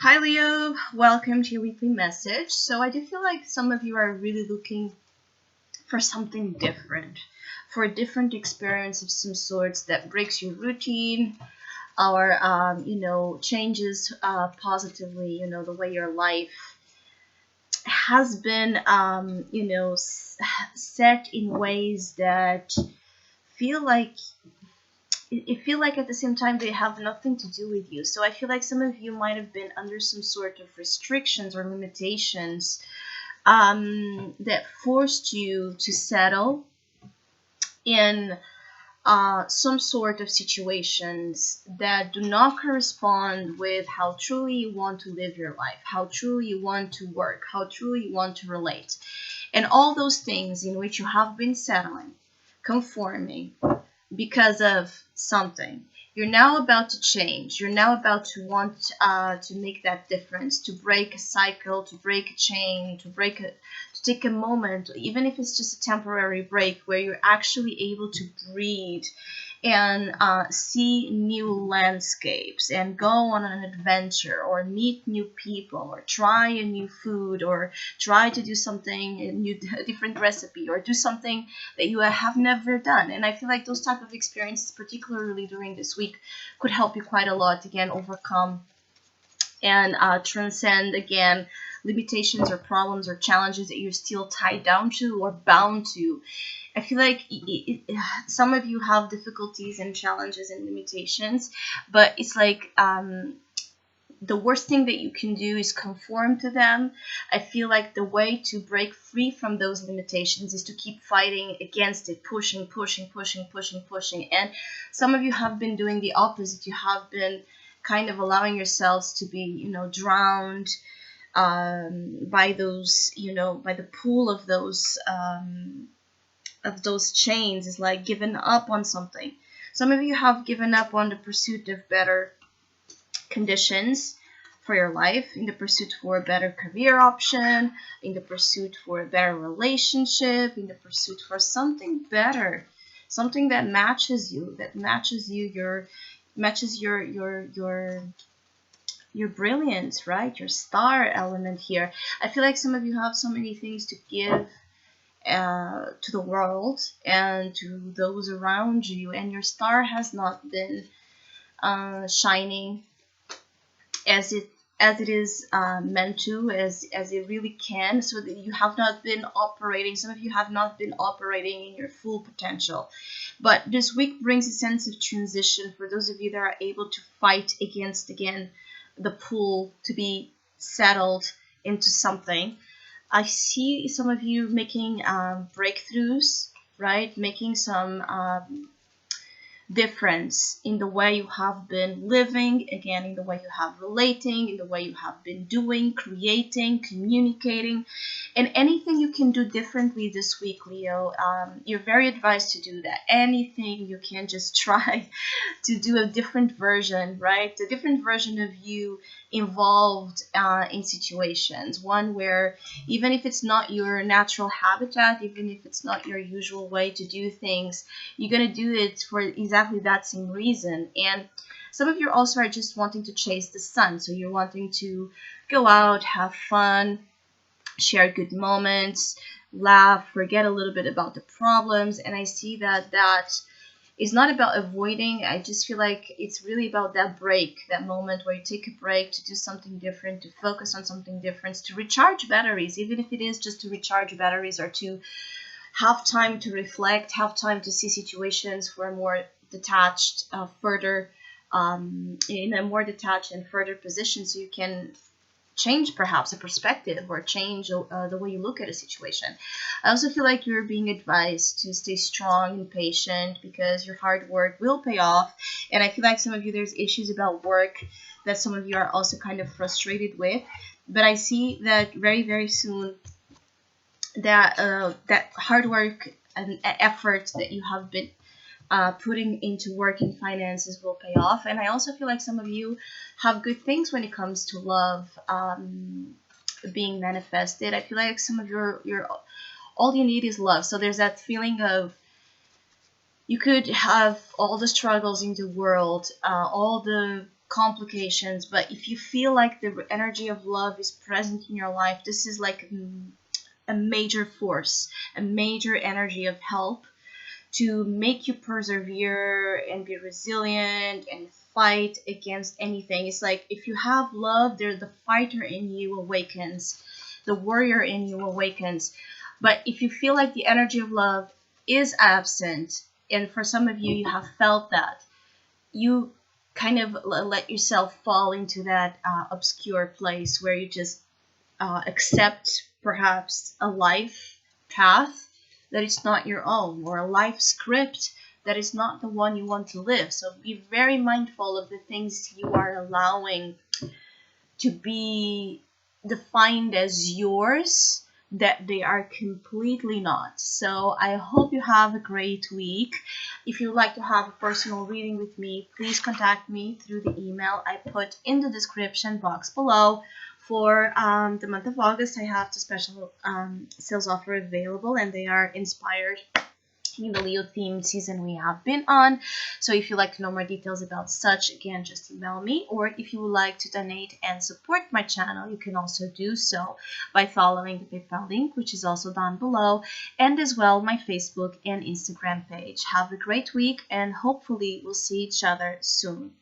Hi Leo, welcome to your weekly message. So I do feel like some of you are really looking for something different, for a different experience of some sorts that breaks your routine or changes positively, the way your life has been set in ways that feel like it feel like at the same time they have nothing to do with you. So I feel like some of you might have been under some sort of restrictions or limitations that forced you to settle in some sort of situations that do not correspond with how truly you want to live your life, how truly you want to work, how truly you want to relate, and all those things in which you have been settling, conforming, because of something. You're now about to change. You're now about to want to make that difference, to break a cycle, to break a chain, to take a moment, even if it's just a temporary break, where you're actually able to breathe and see new landscapes and go on an adventure or meet new people or try a new food or try to do something a different recipe or do something that you have never done. And I feel like those type of experiences, particularly during this week, could help you quite a lot, again, overcome and transcend, again, limitations or problems or challenges that you're still tied down to or bound to. I feel like some of you have difficulties and challenges and limitations, but it's like the worst thing that you can do is conform to them. I feel like the way to break free from those limitations is to keep fighting against it, pushing, pushing, pushing, pushing, pushing. And some of you have been doing the opposite. You have been kind of allowing yourselves to be, drowned by those, by the pool of those chains. Is like giving up on something. Some of you have given up on the pursuit of better conditions for your life, in the pursuit for a better career option, in the pursuit for a better relationship, in the pursuit for something better, something that matches you, your brilliance, right? Your star element here. I feel like some of you have so many things to give to the world and to those around you, and your star has not been shining as it is meant to, as it really can, so that you have not been operating. Some of you have not been operating in your full potential. But this week brings a sense of transition for those of you that are able to fight against, again, the pull to be settled into something. I see some of you making breakthroughs, right? Making some difference in the way you have been living, again, in the way you have relating, in the way you have been doing, creating, communicating, and anything you can do differently this week, Leo. You're very advised to do that. Anything you can just try to do a different version, right? A different version of you involved in situations. One where even if it's not your natural habitat, even if it's not your usual way to do things, you're going to do it for exactly that same reason. And some of you also are just wanting to chase the sun. So you're wanting to go out, have fun, share good moments, laugh, forget a little bit about the problems. And I see that is not about avoiding. I just feel like it's really about that break, that moment where you take a break to do something different, to focus on something different, to recharge batteries, even if it is just to recharge batteries or to have time to reflect, have time to see situations for a more detached, further, in a more detached and further position, so you can change perhaps a perspective or change the way you look at a situation. I also feel like you're being advised to stay strong and patient, because your hard work will pay off. And I feel like some of you, there's issues about work that some of you are also kind of frustrated with. But I see that very, very soon that that hard work and effort that you have been putting into work and finances will pay off. And I also feel like some of you have good things when it comes to love being manifested. I feel like some of your all you need is love. So there's that feeling of, you could have all the struggles in the world, all the complications, but if you feel like the energy of love is present in your life, this is like a major force, a major energy of help to make you persevere and be resilient and fight against anything. It's like if you have love, there the fighter in you awakens, the warrior in you awakens. But if you feel like the energy of love is absent, and for some of you, you have felt that, you kind of let yourself fall into that obscure place where you just accept perhaps a life path that is not your own, or a life script that is not the one you want to live. So be very mindful of the things you are allowing to be defined as yours, that they are completely not. So I hope you have a great week. If you'd like to have a personal reading with me, please contact me through the email I put in the description box below. For the month of August, I have the special sales offer available, and they are inspired in the Leo themed season we have been on. So if you'd like to know more details about such, again, just email me. Or if you would like to donate and support my channel, you can also do so by following the PayPal link, which is also down below, and as well my Facebook and Instagram page. Have a great week, and hopefully we'll see each other soon.